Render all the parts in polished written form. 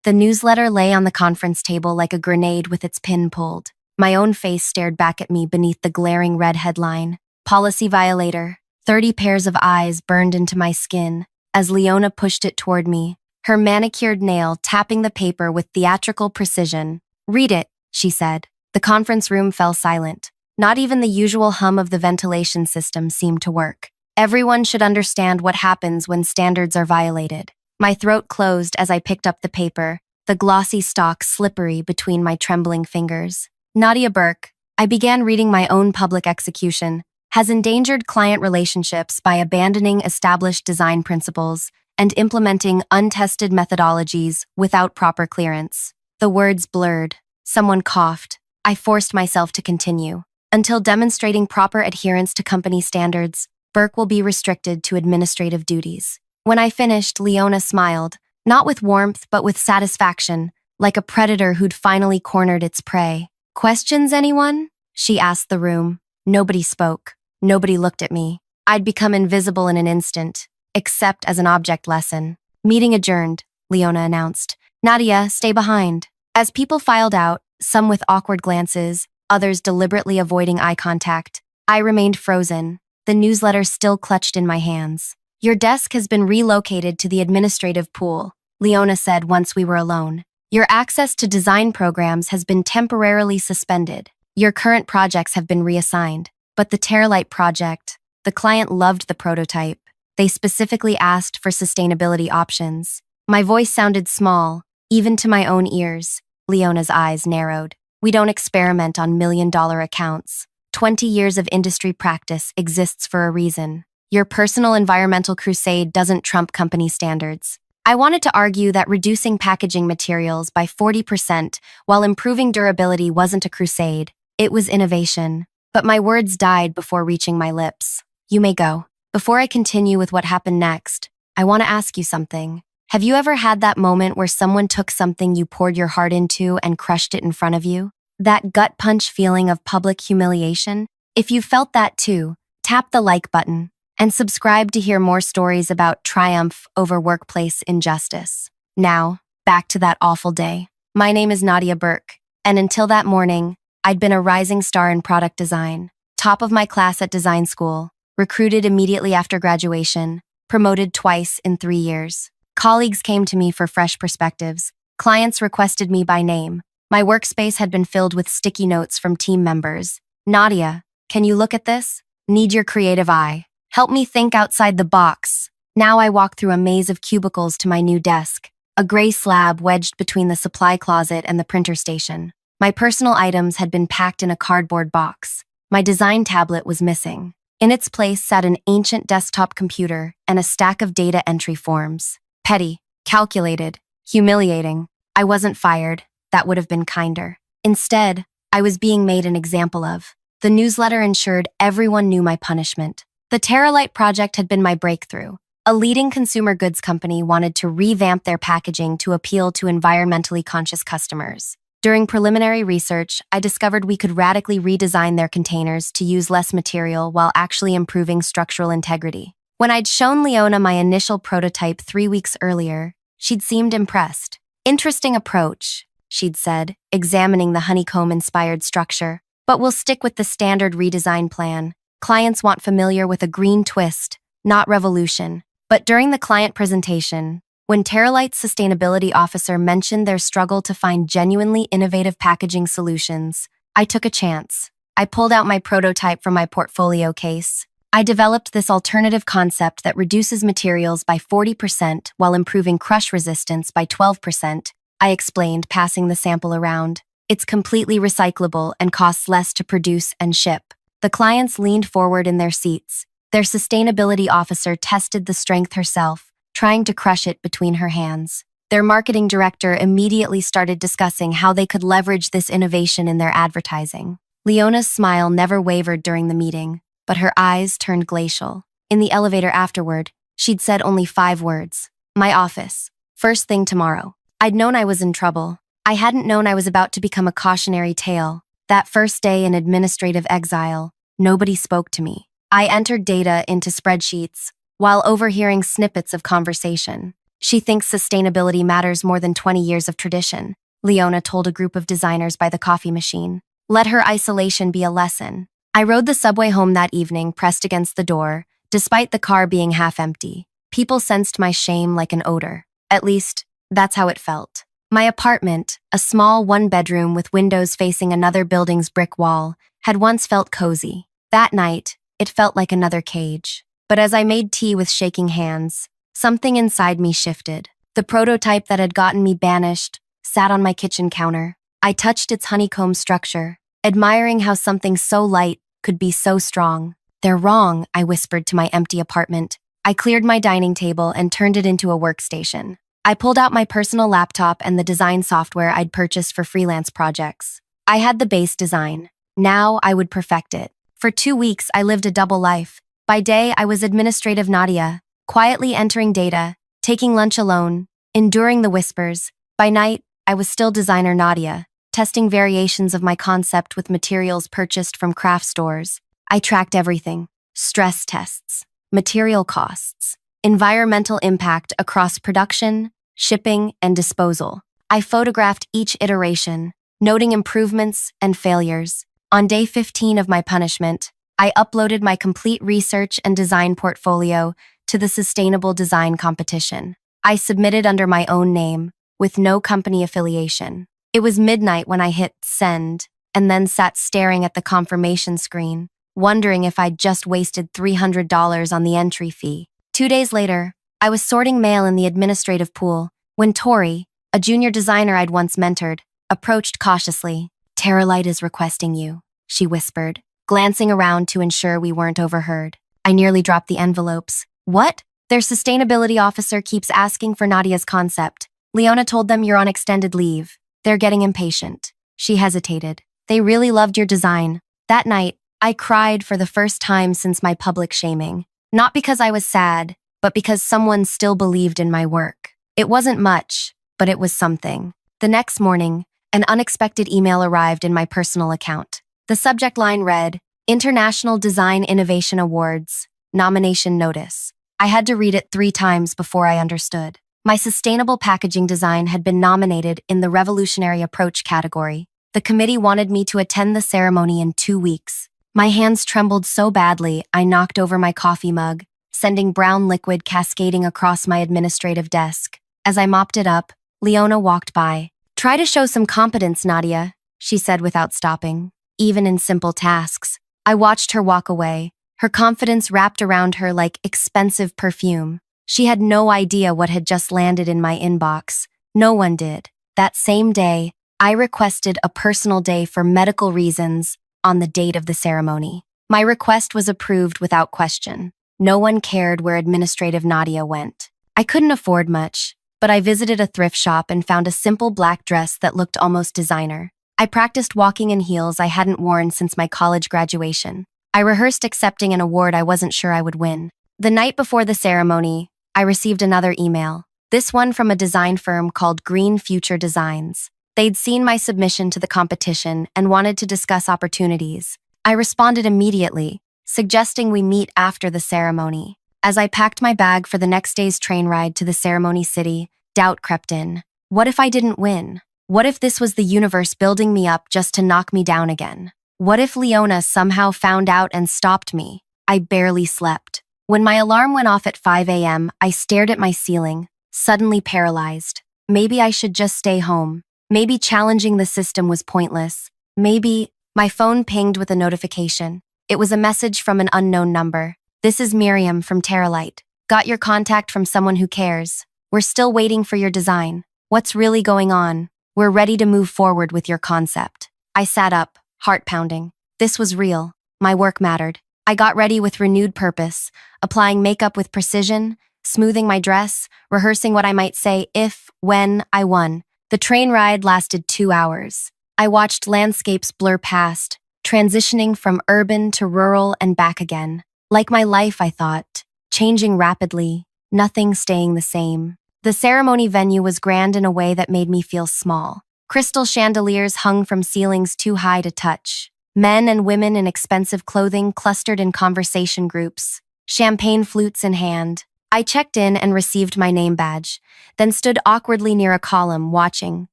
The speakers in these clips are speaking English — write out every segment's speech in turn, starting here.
The newsletter lay on the conference table like a grenade with its pin pulled. My own face stared back at me beneath the glaring red headline. Policy violator. 30 pairs of eyes burned into my skin as Leona pushed it toward me, her manicured nail tapping the paper with theatrical precision. "Read it," she said. The conference room fell silent. Not even the usual hum of the ventilation system seemed to work. Everyone should understand what happens when standards are violated. My throat closed as I picked up the paper, the glossy stalk slippery between my trembling fingers. Nadia Burke, I began reading my own public execution, has endangered client relationships by abandoning established design principles and implementing untested methodologies without proper clearance. The words blurred. Someone coughed. I forced myself to continue. Until demonstrating proper adherence to company standards, Burke will be restricted to administrative duties. When I finished, Leona smiled, not with warmth but with satisfaction, like a predator who'd finally cornered its prey. "Questions, anyone?" she asked the room. Nobody spoke. Nobody looked at me. I'd become invisible in an instant, except as an object lesson. "Meeting adjourned," Leona announced. "Nadia, stay behind." As people filed out, some with awkward glances, others deliberately avoiding eye contact, I remained frozen, the newsletter still clutched in my hands. "Your desk has been relocated to the administrative pool," Leona said once we were alone. "Your access to design programs has been temporarily suspended. Your current projects have been reassigned. But the Terralite project, the client loved the prototype. They specifically asked for sustainability options." My voice sounded small, even to my own ears. Leona's eyes narrowed. "We don't experiment on million-dollar accounts. 20 years of industry practice exists for a reason. Your personal environmental crusade doesn't trump company standards." I wanted to argue that reducing packaging materials by 40% while improving durability wasn't a crusade. It was innovation. But my words died before reaching my lips. "You may go." Before I continue with what happened next, I want to ask you something. Have you ever had that moment where someone took something you poured your heart into and crushed it in front of you? That gut punch feeling of public humiliation? If you felt that too, tap the like button and subscribe to hear more stories about triumph over workplace injustice. Now, back to that awful day. My name is Nadia Burke, and until that morning, I'd been a rising star in product design, top of my class at design school, recruited immediately after graduation, promoted twice in 3 years. Colleagues came to me for fresh perspectives. Clients requested me by name. My workspace had been filled with sticky notes from team members. "Nadia, can you look at this? Need your creative eye. Help me think outside the box." Now I walk through a maze of cubicles to my new desk, a gray slab wedged between the supply closet and the printer station. My personal items had been packed in a cardboard box. My design tablet was missing. In its place sat an ancient desktop computer and a stack of data entry forms. Petty, calculated, humiliating. I wasn't fired. That would have been kinder. Instead, I was being made an example of. The newsletter ensured everyone knew my punishment. The Terralite project had been my breakthrough. A leading consumer goods company wanted to revamp their packaging to appeal to environmentally conscious customers. During preliminary research, I discovered we could radically redesign their containers to use less material while actually improving structural integrity. When I'd shown Leona my initial prototype 3 weeks earlier, she'd seemed impressed. "Interesting approach," she'd said, examining the honeycomb-inspired structure. "But we'll stick with the standard redesign plan. Clients want familiar with a green twist, not revolution." But during the client presentation, when Terralite's sustainability officer mentioned their struggle to find genuinely innovative packaging solutions, I took a chance. I pulled out my prototype from my portfolio case. I developed this alternative concept that reduces materials by 40% while improving crush resistance by 12%, I explained, passing the sample around. "It's completely recyclable and costs less to produce and ship." The clients leaned forward in their seats. Their sustainability officer tested the strength herself, trying to crush it between her hands. Their marketing director immediately started discussing how they could leverage this innovation in their advertising. Leona's smile never wavered during the meeting, but her eyes turned glacial. In the elevator afterward, she'd said only 5 words. "My office. First thing tomorrow." I'd known I was in trouble. I hadn't known I was about to become a cautionary tale. That first day in administrative exile, nobody spoke to me. I entered data into spreadsheets while overhearing snippets of conversation. She thinks sustainability matters more than 20 years of tradition, Leona told a group of designers by the coffee machine. Let her isolation be a lesson. I rode the subway home that evening, pressed against the door, despite the car being half empty. People sensed my shame like an odor. At least, that's how it felt. My apartment, a small one-bedroom with windows facing another building's brick wall, had once felt cozy. That night, it felt like another cage. But as I made tea with shaking hands, something inside me shifted. The prototype that had gotten me banished sat on my kitchen counter. I touched its honeycomb structure, admiring how something so light could be so strong. They're wrong, I whispered to my empty apartment. I cleared my dining table and turned it into a workstation. I pulled out my personal laptop and the design software I'd purchased for freelance projects. I had the base design. Now I would perfect it. For 2 weeks, I lived a double life. By day, I was administrative Nadia, quietly entering data, taking lunch alone, enduring the whispers. By night, I was still designer Nadia, testing variations of my concept with materials purchased from craft stores. I tracked everything: stress tests, material costs, environmental impact across production, shipping, and disposal. I photographed each iteration, noting improvements and failures. On day 15 of my punishment, I uploaded my complete research and design portfolio to the Sustainable Design Competition. I submitted under my own name, with no company affiliation. It was midnight when I hit send, and then sat staring at the confirmation screen, wondering if I'd just wasted $300 on the entry fee. 2 days later, I was sorting mail in the administrative pool when Tori, a junior designer I'd once mentored, approached cautiously. "Terralight is requesting you," she whispered, glancing around to ensure we weren't overheard. I nearly dropped the envelopes. "What?" "Their sustainability officer keeps asking for Nadia's concept. Leona told them you're on extended leave. They're getting impatient." She hesitated. "They really loved your design." That night, I cried for the first time since my public shaming. Not because I was sad, but because someone still believed in my work. It wasn't much, but it was something. The next morning, an unexpected email arrived in my personal account. The subject line read, "International Design Innovation Awards, Nomination Notice." I had to read it 3 times before I understood. My sustainable packaging design had been nominated in the Revolutionary Approach category. The committee wanted me to attend the ceremony in 2 weeks. My hands trembled so badly, I knocked over my coffee mug, sending brown liquid cascading across my administrative desk. As I mopped it up, Leona walked by. "Try to show some competence, Nadia," she said without stopping. Even in simple tasks. I watched her walk away, her confidence wrapped around her like expensive perfume. She had no idea what had just landed in my inbox. No one did. That same day, I requested a personal day for medical reasons on the date of the ceremony. My request was approved without question. No one cared where administrative Nadia went. I couldn't afford much, but I visited a thrift shop and found a simple black dress that looked almost designer. I practiced walking in heels I hadn't worn since my college graduation. I rehearsed accepting an award I wasn't sure I would win. The night before the ceremony, I received another email, this one from a design firm called Green Future Designs. They'd seen my submission to the competition and wanted to discuss opportunities. I responded immediately, suggesting we meet after the ceremony. As I packed my bag for the next day's train ride to the ceremony city, doubt crept in. What if I didn't win? What if this was the universe building me up just to knock me down again? What if Leona somehow found out and stopped me? I barely slept. When my alarm went off at 5 a.m., I stared at my ceiling, suddenly paralyzed. Maybe I should just stay home. Maybe challenging the system was pointless. Maybe my phone pinged with a notification. It was a message from an unknown number. "This is Miriam from Terralight. Got your contact from someone who cares. We're still waiting for your design. What's really going on? We're ready to move forward with your concept." I sat up, heart pounding. This was real. My work mattered. I got ready with renewed purpose, applying makeup with precision, smoothing my dress, rehearsing what I might say if, when I won. The train ride lasted 2 hours. I watched landscapes blur past, transitioning from urban to rural and back again. Like my life, I thought, changing rapidly, nothing staying the same. The ceremony venue was grand in a way that made me feel small. Crystal chandeliers hung from ceilings too high to touch. Men and women in expensive clothing clustered in conversation groups, champagne flutes in hand. I checked in and received my name badge, then stood awkwardly near a column, watching,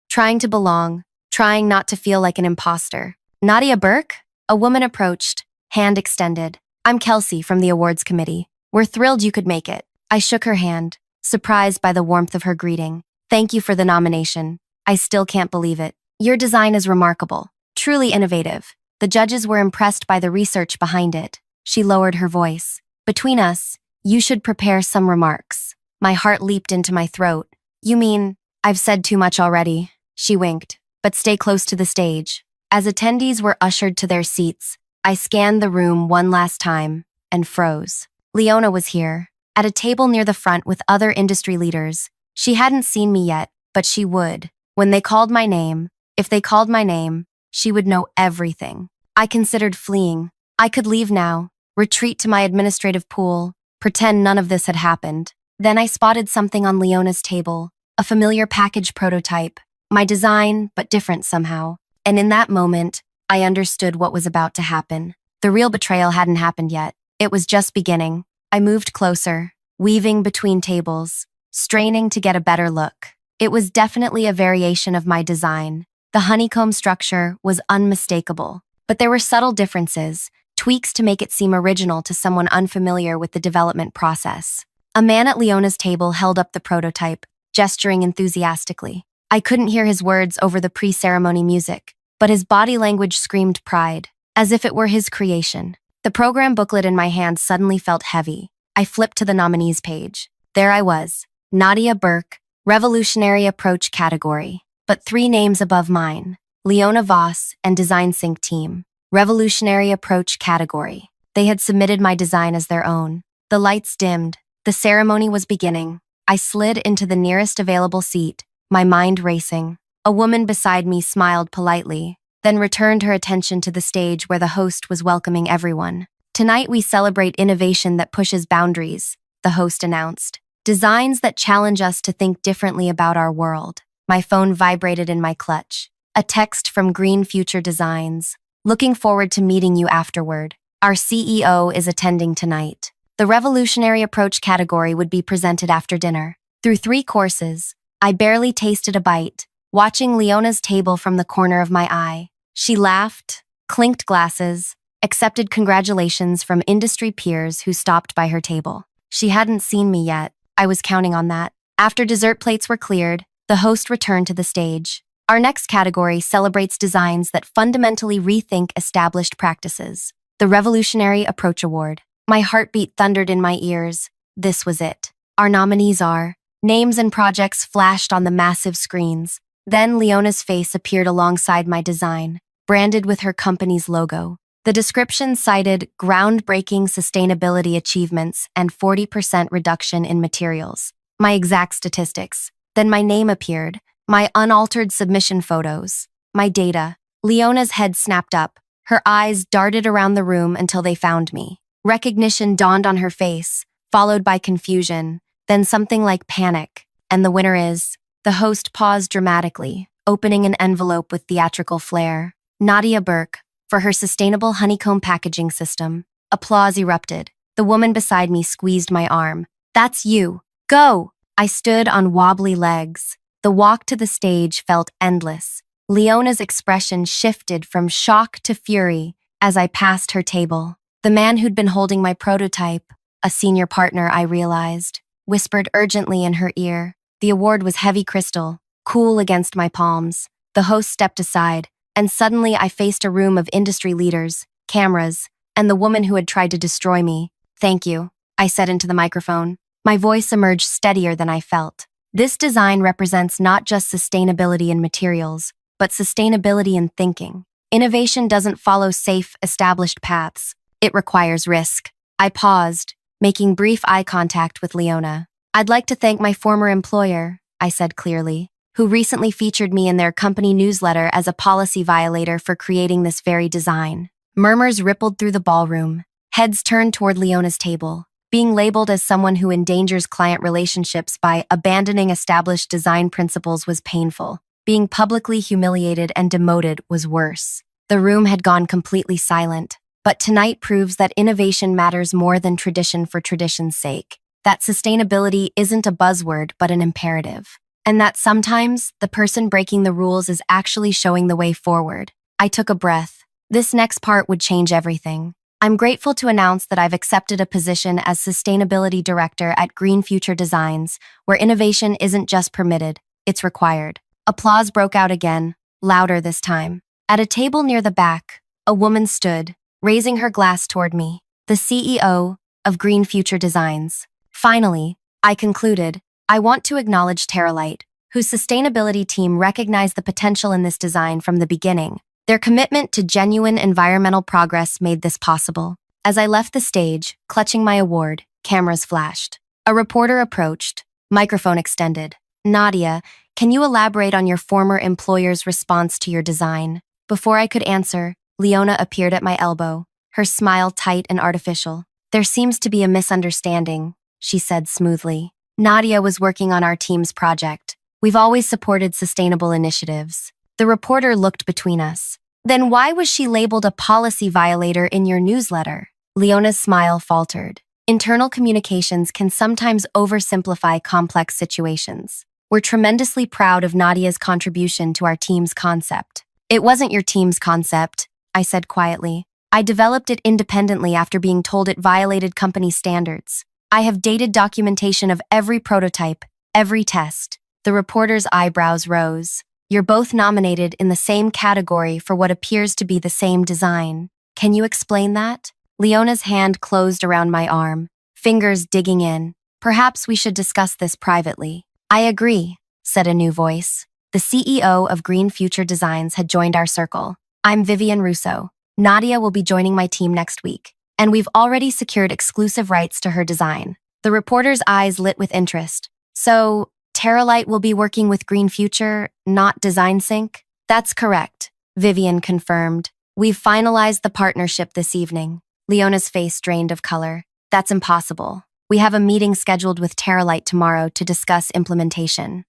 trying to belong, trying not to feel like an imposter. Nadia Burke? A woman approached, hand extended. I'm Kelsey from the awards committee. We're thrilled you could make it. I shook her hand, surprised by the warmth of her greeting. Thank you for the nomination. I still can't believe it. Your design is remarkable, truly innovative. The judges were impressed by the research behind it. She lowered her voice. Between us, you should prepare some remarks. My heart leaped into my throat. You mean, I've said too much already? She winked. But stay close to the stage. As attendees were ushered to their seats, I scanned the room one last time and froze. Leona was here, at a table near the front with other industry leaders. She hadn't seen me yet, but she would. When they called my name, if they called my name, she would know everything. I considered fleeing. I could leave now, retreat to my administrative pool, pretend none of this had happened. Then I spotted something on Leona's table, a familiar package prototype, my design, but different somehow. And in that moment, I understood what was about to happen. The real betrayal hadn't happened yet. It was just beginning. I moved closer, weaving between tables, straining to get a better look. It was definitely a variation of my design. The honeycomb structure was unmistakable, but there were subtle differences, tweaks to make it seem original to someone unfamiliar with the development process. A man at Leona's table held up the prototype, gesturing enthusiastically. I couldn't hear his words over the pre-ceremony music, but his body language screamed pride, as if it were his creation. The program booklet in my hand suddenly felt heavy. I flipped to the nominees page. There I was, Nadia Burke, Revolutionary Approach category, but 3 names above mine, Leona Voss and Design Sync Team, Revolutionary Approach category. They had submitted my design as their own. The lights dimmed. The ceremony was beginning. I slid into the nearest available seat, my mind racing. A woman beside me smiled politely, then returned her attention to the stage where the host was welcoming everyone. Tonight we celebrate innovation that pushes boundaries, the host announced. Designs that challenge us to think differently about our world. My phone vibrated in my clutch. A text from Green Future Designs. Looking forward to meeting you afterward. Our CEO is attending tonight. The Revolutionary Approach category would be presented after dinner. Through 3 courses, I barely tasted a bite, watching Leona's table from the corner of my eye. She laughed, clinked glasses, accepted congratulations from industry peers who stopped by her table. She hadn't seen me yet. I was counting on that. After dessert plates were cleared, the host returned to the stage. Our next category celebrates designs that fundamentally rethink established practices. The Revolutionary Approach Award. My heartbeat thundered in my ears. This was it. Our nominees are... Names and projects flashed on the massive screens. Then Leona's face appeared alongside my design, branded with her company's logo. The description cited groundbreaking sustainability achievements and 40% reduction in materials. My exact statistics. Then my name appeared, my unaltered submission photos, my data. Leona's head snapped up. Her eyes darted around the room until they found me. Recognition dawned on her face, followed by confusion, then something like panic. And the winner is... The host paused dramatically, opening an envelope with theatrical flair. Nadia Burke, for her sustainable honeycomb packaging system. Applause erupted. The woman beside me squeezed my arm. That's you. Go! I stood on wobbly legs. The walk to the stage felt endless. Leona's expression shifted from shock to fury as I passed her table. The man who'd been holding my prototype, a senior partner, I realized, whispered urgently in her ear. The award was heavy crystal, cool against my palms. The host stepped aside, and suddenly I faced a room of industry leaders, cameras, and the woman who had tried to destroy me. Thank you, I said into the microphone. My voice emerged steadier than I felt. This design represents not just sustainability in materials, but sustainability in thinking. Innovation doesn't follow safe, established paths. It requires risk. I paused, making brief eye contact with Leona. I'd like to thank my former employer, I said clearly, who recently featured me in their company newsletter as a policy violator for creating this very design. Murmurs rippled through the ballroom. Heads turned toward Leona's table. Being labeled as someone who endangers client relationships by abandoning established design principles was painful. Being publicly humiliated and demoted was worse. The room had gone completely silent, but tonight proves that innovation matters more than tradition for tradition's sake. that sustainability isn't a buzzword but an imperative, and that sometimes the person breaking the rules is actually showing the way forward. I took a breath. This next part would change everything. I'm grateful to announce that I've accepted a position as Sustainability Director at Green Future Designs, where innovation isn't just permitted, it's required. Applause broke out again, louder this time. At a table near the back, a woman stood, raising her glass toward me, the CEO of Green Future Designs. Finally, I concluded, I want to acknowledge Terralite, whose sustainability team recognized the potential in this design from the beginning. Their commitment to genuine environmental progress made this possible. As I left the stage, clutching my award, cameras flashed. A reporter approached, microphone extended. Nadia, can you elaborate on your former employer's response to your design? Before I could answer, Leona appeared at my elbow, her smile tight and artificial. There seems to be a misunderstanding, she said smoothly. Nadia was working on our team's project. We've always supported sustainable initiatives. The reporter looked between us. Then why was she labeled a policy violator in your newsletter? Leona's smile faltered. Internal communications can sometimes oversimplify complex situations. We're tremendously proud of Nadia's contribution to our team's concept. It wasn't your team's concept, I said quietly. I developed it independently after being told it violated company standards. I have dated documentation of every prototype, every test. The reporter's eyebrows rose. You're both nominated in the same category for what appears to be the same design. Can you explain that? Leona's hand closed around my arm, fingers digging in. Perhaps we should discuss this privately. I agree, said a new voice. The CEO of Green Future Designs had joined our circle. I'm Vivian Russo. Nadia will be joining my team next week, and we've already secured exclusive rights to her design. The reporter's eyes lit with interest. So, Terralite will be working with Green Future, not Design Sync? That's correct, Vivian confirmed. We've finalized the partnership this evening. Leona's face drained of color. That's impossible. We have a meeting scheduled with Terralite tomorrow to discuss implementation.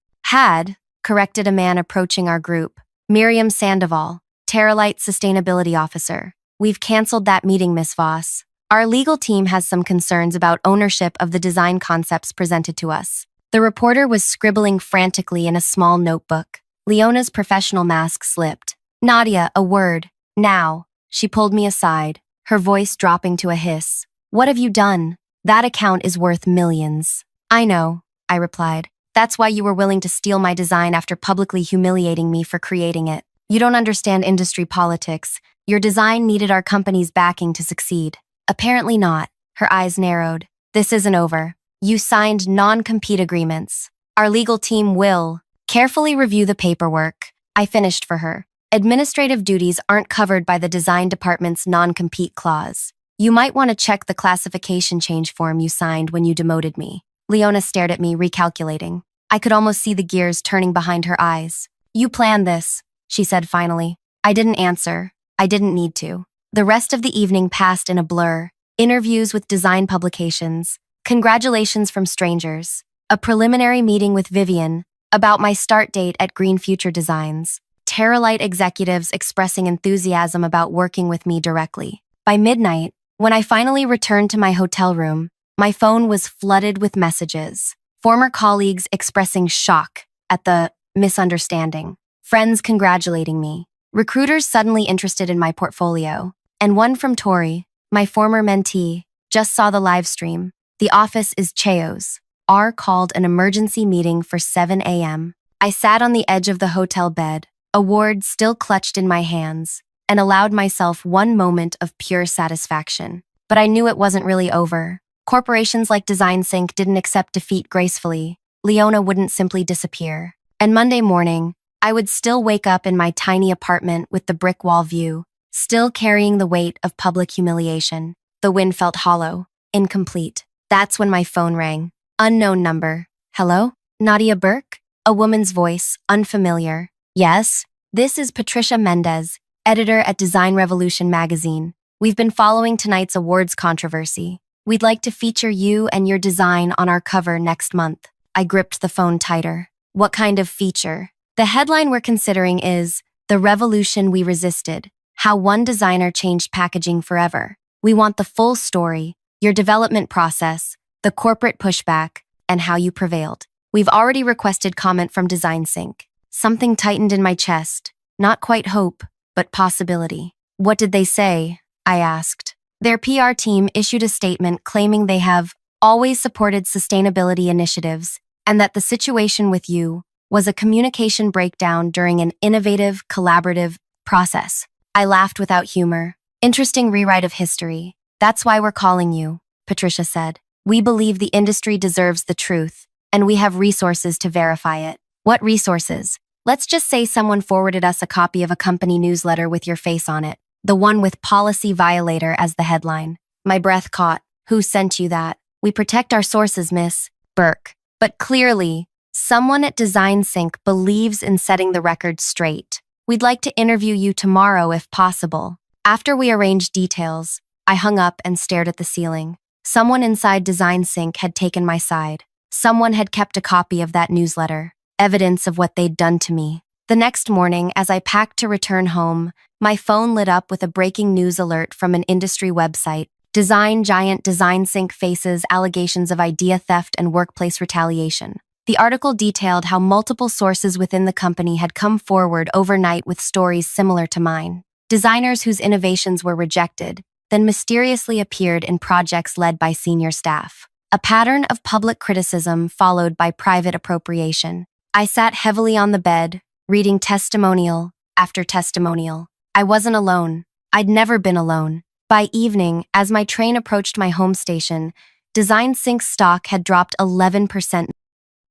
Corrected a man approaching our group. Miriam Sandoval, Terralite Sustainability Officer. We've canceled that meeting, Miss Voss. Our legal team has some concerns about ownership of the design concepts presented to us. The reporter was scribbling frantically in a small notebook. Leona's professional mask slipped. Nadia, a word. Now. She pulled me aside, her voice dropping to a hiss. What have you done? That account is worth millions. I know, I replied. That's why you were willing to steal my design after publicly humiliating me for creating it. You don't understand industry politics. Your design needed our company's backing to succeed. Apparently not. Her eyes narrowed. This isn't over. You signed non-compete agreements. Our legal team will carefully review the paperwork. I finished for her. Administrative duties aren't covered by the design department's non-compete clause. You might want to check the classification change form you signed when you demoted me. Leona stared at me, recalculating. I could almost see the gears turning behind her eyes. You planned this, she said finally. I didn't answer. I didn't need to. The rest of the evening passed in a blur. Interviews with design publications. Congratulations from strangers. A preliminary meeting with Vivian about my start date at Green Future Designs. Terralite executives expressing enthusiasm about working with me directly. By midnight, when I finally returned to my hotel room, my phone was flooded with messages. Former colleagues expressing shock at the misunderstanding. Friends congratulating me. Recruiters suddenly interested in my portfolio. And one from Tori, my former mentee, just saw the live stream. The office is Cheo's. R called an emergency meeting for 7 a.m. I sat on the edge of the hotel bed, award still clutched in my hands, and allowed myself one moment of pure satisfaction. But I knew it wasn't really over. Corporations like Design Sync didn't accept defeat gracefully. Leona wouldn't simply disappear. And Monday morning, I would still wake up in my tiny apartment with the brick wall view, still carrying the weight of public humiliation. The wind felt hollow, incomplete. That's when my phone rang. Unknown number. Hello? Nadia Burke? A woman's voice, unfamiliar. Yes? This is Patricia Mendez, editor at Design Revolution magazine. We've been following tonight's awards controversy. We'd like to feature you and your design on our cover next month. I gripped the phone tighter. What kind of feature? The headline we're considering is The Revolution We Resisted, How One Designer Changed Packaging Forever. We want the full story, your development process, the corporate pushback, and how you prevailed. We've already requested comment from Design Sync. Something tightened in my chest. Not quite hope, but possibility. What did they say? I asked. Their PR team issued a statement claiming they have always supported sustainability initiatives and that the situation with you was a communication breakdown during an innovative, collaborative process. I laughed without humor. Interesting rewrite of history. That's why we're calling you, Patricia said. We believe the industry deserves the truth, and we have resources to verify it. What resources? Let's just say someone forwarded us a copy of a company newsletter with your face on it, the one with Policy Violator as the headline. My breath caught. Who sent you that? We protect our sources, Miss Burke. But clearly, someone at Design Sync believes in setting the record straight. We'd like to interview you tomorrow if possible. After we arranged details, I hung up and stared at the ceiling. Someone inside Design Sync had taken my side. Someone had kept a copy of that newsletter, evidence of what they'd done to me. The next morning, as I packed to return home, my phone lit up with a breaking news alert from an industry website. Design giant Design Sync faces allegations of idea theft and workplace retaliation. The article detailed how multiple sources within the company had come forward overnight with stories similar to mine. Designers whose innovations were rejected, then mysteriously appeared in projects led by senior staff. A pattern of public criticism followed by private appropriation. I sat heavily on the bed, reading testimonial after testimonial. I wasn't alone. I'd never been alone. By evening, as my train approached my home station, Design Sync's stock had dropped 11%.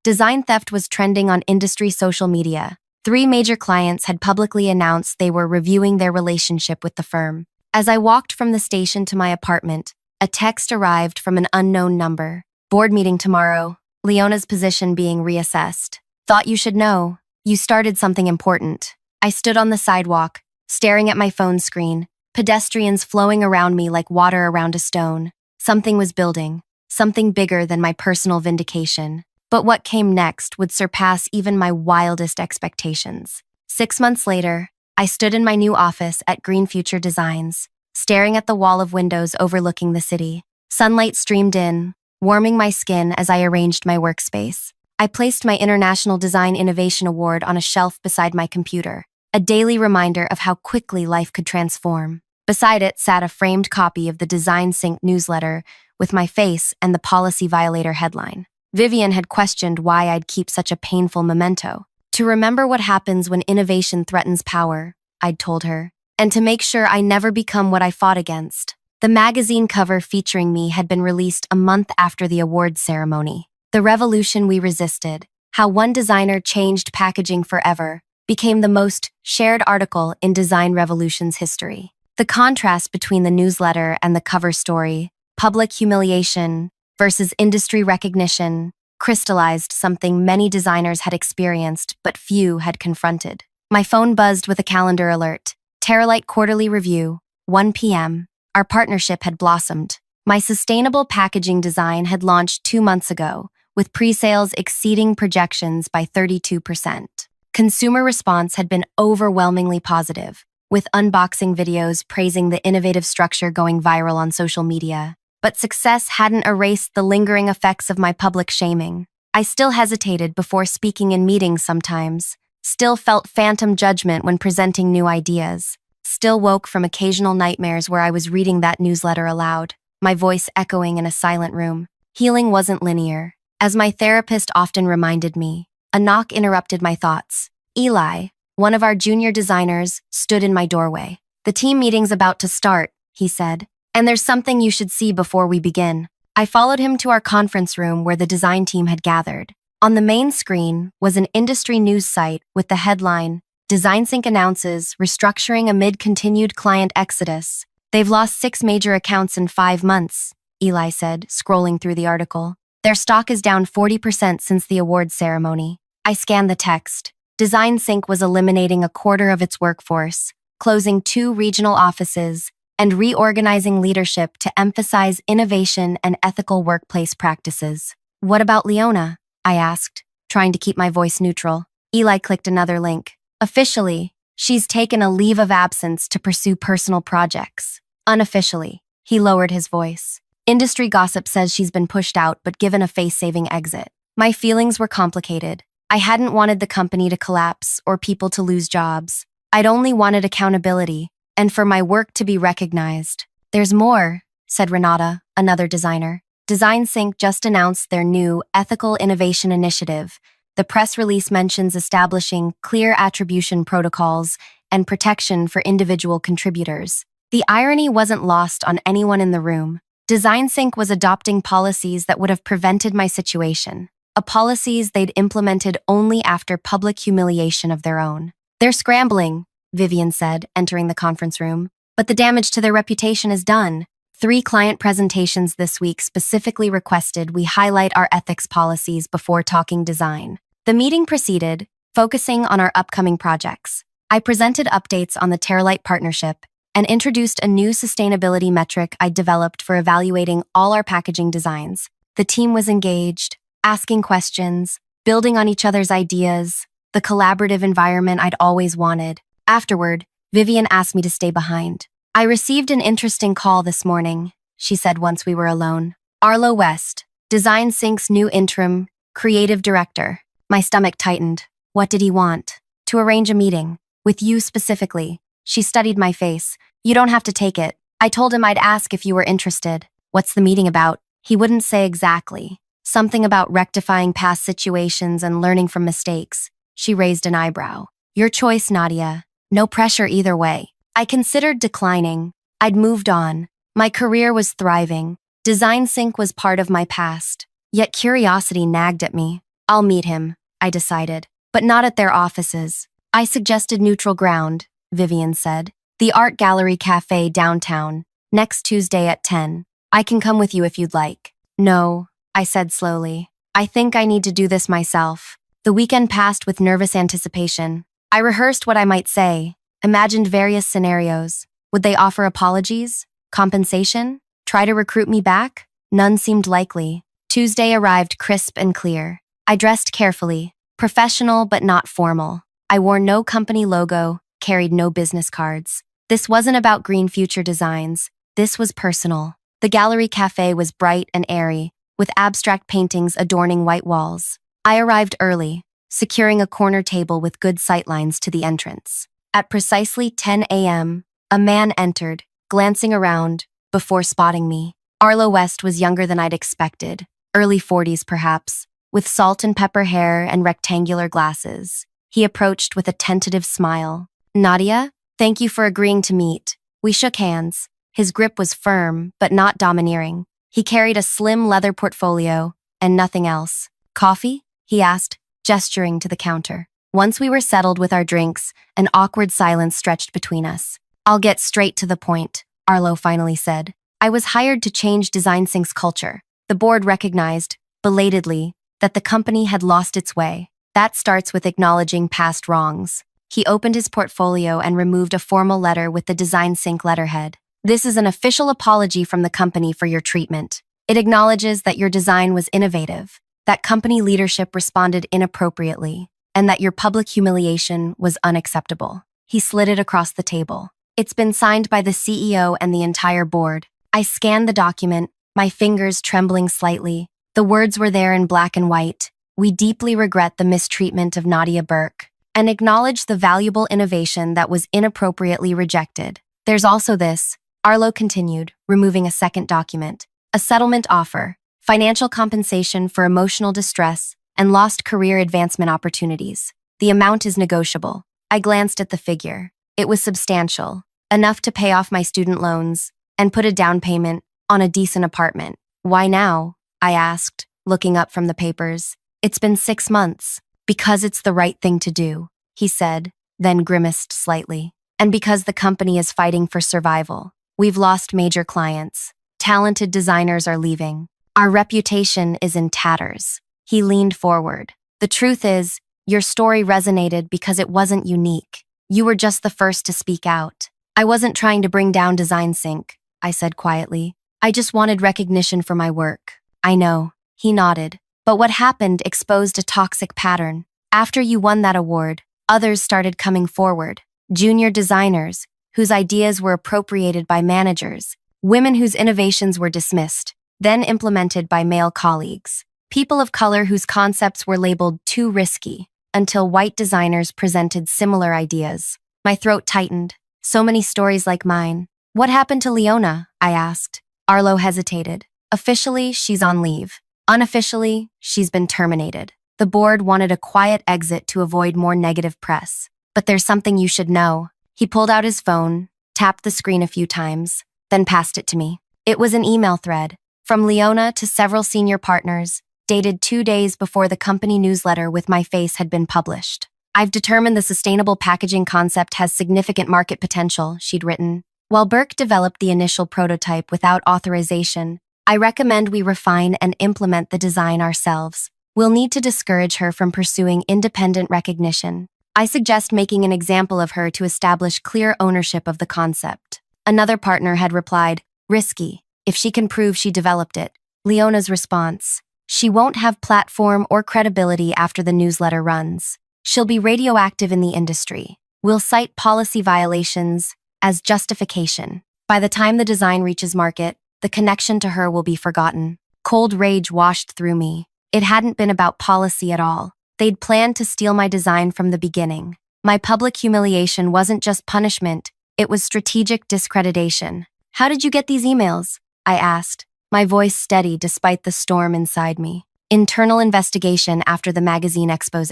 Design theft was trending on industry social media. 3 major clients had publicly announced they were reviewing their relationship with the firm. As I walked from the station to my apartment, a text arrived from an unknown number. Board meeting tomorrow. Leona's position being reassessed. Thought you should know. You started something important. I stood on the sidewalk, staring at my phone screen, pedestrians flowing around me like water around a stone. Something was building, something bigger than my personal vindication. But what came next would surpass even my wildest expectations. 6 months later, I stood in my new office at Green Future Designs, staring at the wall of windows overlooking the city. Sunlight streamed in, warming my skin as I arranged my workspace. I placed my International Design Innovation Award on a shelf beside my computer, a daily reminder of how quickly life could transform. Beside it sat a framed copy of the Design Sync newsletter with my face and the Policy Violator headline. Vivian had questioned why I'd keep such a painful memento. To remember what happens when innovation threatens power, I'd told her, and to make sure I never become what I fought against. The magazine cover featuring me had been released a month after the awards ceremony. The revolution we resisted, how one designer changed packaging forever, became the most shared article in Design Revolution's history. The contrast between the newsletter and the cover story, public humiliation versus industry recognition, crystallized something many designers had experienced but few had confronted. My phone buzzed with a calendar alert. Terralite Quarterly Review, 1 p.m. Our partnership had blossomed. My sustainable packaging design had launched 2 months ago, with pre-sales exceeding projections by 32%. Consumer response had been overwhelmingly positive, with unboxing videos praising the innovative structure going viral on social media. But success hadn't erased the lingering effects of my public shaming. I still hesitated before speaking in meetings sometimes, still felt phantom judgment when presenting new ideas, still woke from occasional nightmares where I was reading that newsletter aloud, my voice echoing in a silent room. Healing wasn't linear. As my therapist often reminded me, a knock interrupted my thoughts. Eli, one of our junior designers, stood in my doorway. The team meeting's about to start, he said. And there's something you should see before we begin. I followed him to our conference room where the design team had gathered. On the main screen was an industry news site with the headline, Design Sync announces restructuring amid continued client exodus. They've lost 6 major accounts in 5 months, Eli said, scrolling through the article. Their stock is down 40% since the awards ceremony. I scanned the text. Design Sync was eliminating a quarter of its workforce, closing 2 regional offices, and reorganizing leadership to emphasize innovation and ethical workplace practices. What about Leona? I asked, trying to keep my voice neutral. Eli clicked another link. Officially, she's taken a leave of absence to pursue personal projects. Unofficially, he lowered his voice. Industry gossip says she's been pushed out but given a face-saving exit. My feelings were complicated. I hadn't wanted the company to collapse or people to lose jobs. I'd only wanted accountability and for my work to be recognized. "There's more," said Renata, another designer. Design Sync just announced their new Ethical Innovation Initiative. The press release mentions establishing clear attribution protocols and protection for individual contributors. The irony wasn't lost on anyone in the room. Design Sync was adopting policies that would have prevented my situation, policies they'd implemented only after public humiliation of their own. "They're scrambling," Vivian said, entering the conference room. "But the damage to their reputation is done. 3 client presentations this week specifically requested we highlight our ethics policies before talking design." The meeting proceeded, focusing on our upcoming projects. I presented updates on the Terralite partnership and introduced a new sustainability metric I'd developed for evaluating all our packaging designs. The team was engaged, asking questions, building on each other's ideas, the collaborative environment I'd always wanted. Afterward, Vivian asked me to stay behind. "I received an interesting call this morning," she said once we were alone. "Arlo West, Design Sync's new interim creative director." My stomach tightened. What did he want? "To arrange a meeting. With you specifically." She studied my face. "You don't have to take it. I told him I'd ask if you were interested." "What's the meeting about?" He wouldn't say exactly. "Something about rectifying past situations and learning from mistakes." She raised an eyebrow. "Your choice, Nadia. No pressure either way." I considered declining. I'd moved on. My career was thriving. Design Sync was part of my past. Yet curiosity nagged at me. "I'll meet him," I decided, "but not at their offices." I suggested neutral ground, Vivian said. "The Art Gallery Cafe downtown, next Tuesday at 10. I can come with you if you'd like." "No," I said slowly. "I think I need to do this myself." The weekend passed with nervous anticipation. I rehearsed what I might say, imagined various scenarios. Would they offer apologies? Compensation? Try to recruit me back? None seemed likely. Tuesday arrived crisp and clear. I dressed carefully, professional but not formal. I wore no company logo, carried no business cards. This wasn't about green future designs. This was personal. The gallery cafe was bright and airy, with abstract paintings adorning white walls. I arrived early, securing a corner table with good sightlines to the entrance. At precisely 10 a.m., a man entered, glancing around, before spotting me. Arlo West was younger than I'd expected, early 40s perhaps, with salt and pepper hair and rectangular glasses. He approached with a tentative smile. "Nadia, thank you for agreeing to meet." We shook hands. His grip was firm, but not domineering. He carried a slim leather portfolio, and nothing else. "Coffee?" he asked, gesturing to the counter. Once we were settled with our drinks, an awkward silence stretched between us. "I'll get straight to the point," Arlo finally said. "I was hired to change Design Sync's culture." The board recognized, belatedly, that the company had lost its way. That starts with acknowledging past wrongs. He opened his portfolio and removed a formal letter with the Design Sync letterhead. "This is an official apology from the company for your treatment. It acknowledges that your design was innovative, that company leadership responded inappropriately, and that your public humiliation was unacceptable." He slid it across the table. "It's been signed by the CEO and the entire board." I scanned the document, my fingers trembling slightly. The words were there in black and white. "We deeply regret the mistreatment of Nadia Burke and acknowledge the valuable innovation that was inappropriately rejected. There's also this," Arlo continued, removing a second document. "A settlement offer, financial compensation for emotional distress, and lost career advancement opportunities. The amount is negotiable." I glanced at the figure. It was substantial, enough to pay off my student loans and put a down payment on a decent apartment. "Why now?" I asked, looking up from the papers. "It's been 6 months." "Because it's the right thing to do," he said, then grimaced slightly. "And because the company is fighting for survival. We've lost major clients. Talented designers are leaving. Our reputation is in tatters." He leaned forward. "The truth is, your story resonated because it wasn't unique. You were just the first to speak out." "I wasn't trying to bring down Design Sync," I said quietly. "I just wanted recognition for my work." "I know," he nodded. "But what happened exposed a toxic pattern. After you won that award, others started coming forward. Junior designers, whose ideas were appropriated by managers, women whose innovations were dismissed, then implemented by male colleagues, people of color whose concepts were labeled too risky, until white designers presented similar ideas. My throat tightened. So many stories like mine. What happened to Leona? I asked. Arlo hesitated. Officially, she's on leave. Unofficially, she's been terminated. The board wanted a quiet exit to avoid more negative press. But there's something you should know. He pulled out his phone, tapped the screen a few times, then passed it to me. It was an email thread, from Leona to several senior partners, dated 2 days before the company newsletter with my face had been published. I've determined the sustainable packaging concept has significant market potential, she'd written. While Burke developed the initial prototype without authorization, I recommend we refine and implement the design ourselves. We'll need to discourage her from pursuing independent recognition. I suggest making an example of her to establish clear ownership of the concept. Another partner had replied, risky, if she can prove she developed it. Leona's response, she won't have platform or credibility after the newsletter runs. She'll be radioactive in the industry. We'll cite policy violations as justification. By the time the design reaches market, the connection to her will be forgotten. Cold rage washed through me. It hadn't been about policy at all. They'd planned to steal my design from the beginning. My public humiliation wasn't just punishment, it was strategic discreditation. How did you get these emails? I asked, my voice steady despite the storm inside me. Internal investigation after the magazine expose.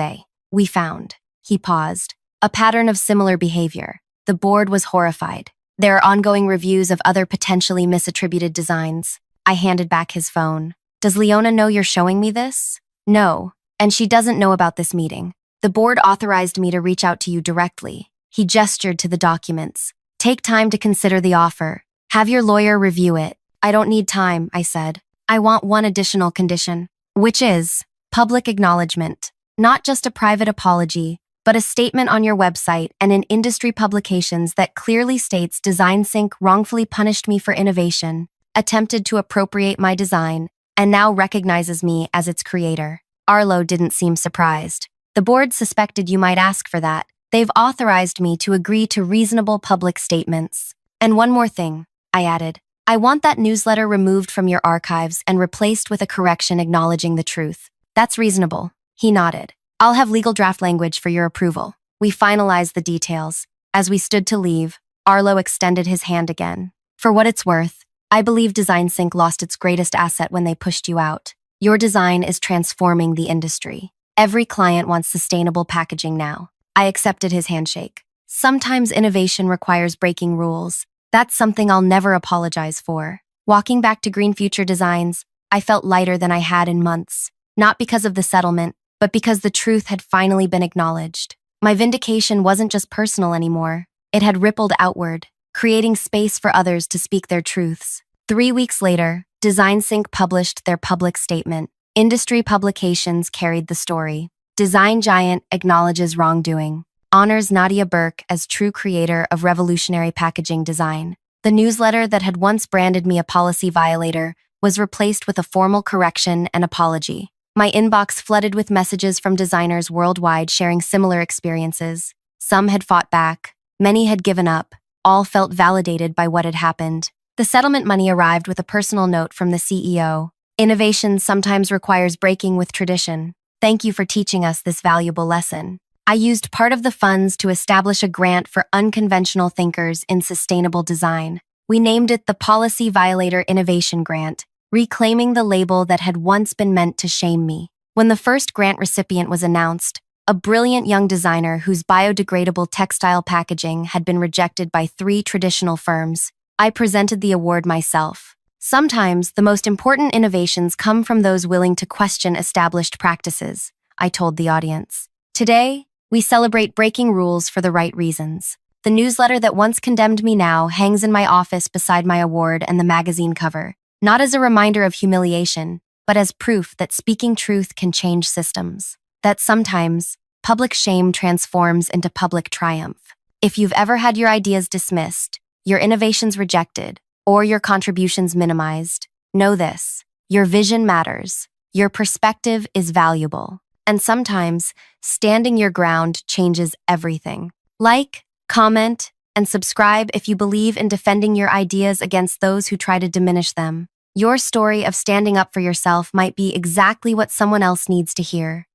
We found, he paused, a pattern of similar behavior. The board was horrified. There are ongoing reviews of other potentially misattributed designs. I handed back his phone. Does Leona know you're showing me this? No, and she doesn't know about this meeting. The board authorized me to reach out to you directly. He gestured to the documents. Take time to consider the offer. Have your lawyer review it. I don't need time, I said. I want one additional condition, which is public acknowledgement. Not just a private apology, but a statement on your website and in industry publications that clearly states DesignSync wrongfully punished me for innovation, attempted to appropriate my design, and now recognizes me as its creator. Arlo didn't seem surprised. The board suspected you might ask for that. They've authorized me to agree to reasonable public statements. And one more thing, I added. I want that newsletter removed from your archives and replaced with a correction acknowledging the truth. That's reasonable. He nodded. I'll have legal draft language for your approval. We finalized the details. As we stood to leave, Arlo extended his hand again. For what it's worth, I believe DesignSync lost its greatest asset when they pushed you out. Your design is transforming the industry. Every client wants sustainable packaging now. I accepted his handshake. Sometimes innovation requires breaking rules. That's something I'll never apologize for. Walking back to Green Future Designs, I felt lighter than I had in months. Not because of the settlement, but because the truth had finally been acknowledged. My vindication wasn't just personal anymore. It had rippled outward, creating space for others to speak their truths. 3 weeks later, DesignSync published their public statement. Industry publications carried the story. Design giant acknowledges wrongdoing. Honors Nadia Burke as true creator of revolutionary packaging design. The newsletter that had once branded me a policy violator was replaced with a formal correction and apology. My inbox flooded with messages from designers worldwide sharing similar experiences. Some had fought back, many had given up, all felt validated by what had happened. The settlement money arrived with a personal note from the CEO. Innovation sometimes requires breaking with tradition. Thank you for teaching us this valuable lesson. I used part of the funds to establish a grant for unconventional thinkers in sustainable design. We named it the Policy Violator Innovation Grant, reclaiming the label that had once been meant to shame me. When the first grant recipient was announced, a brilliant young designer whose biodegradable textile packaging had been rejected by 3 traditional firms, I presented the award myself. Sometimes, the most important innovations come from those willing to question established practices, I told the audience. Today, we celebrate breaking rules for the right reasons. The newsletter that once condemned me now hangs in my office beside my award and the magazine cover, not as a reminder of humiliation, but as proof that speaking truth can change systems. That sometimes, public shame transforms into public triumph. If you've ever had your ideas dismissed, your innovations rejected, or your contributions minimized, know this: your vision matters, your perspective is valuable, and sometimes standing your ground changes everything. Like, comment, and subscribe if you believe in defending your ideas against those who try to diminish them. Your story of standing up for yourself might be exactly what someone else needs to hear.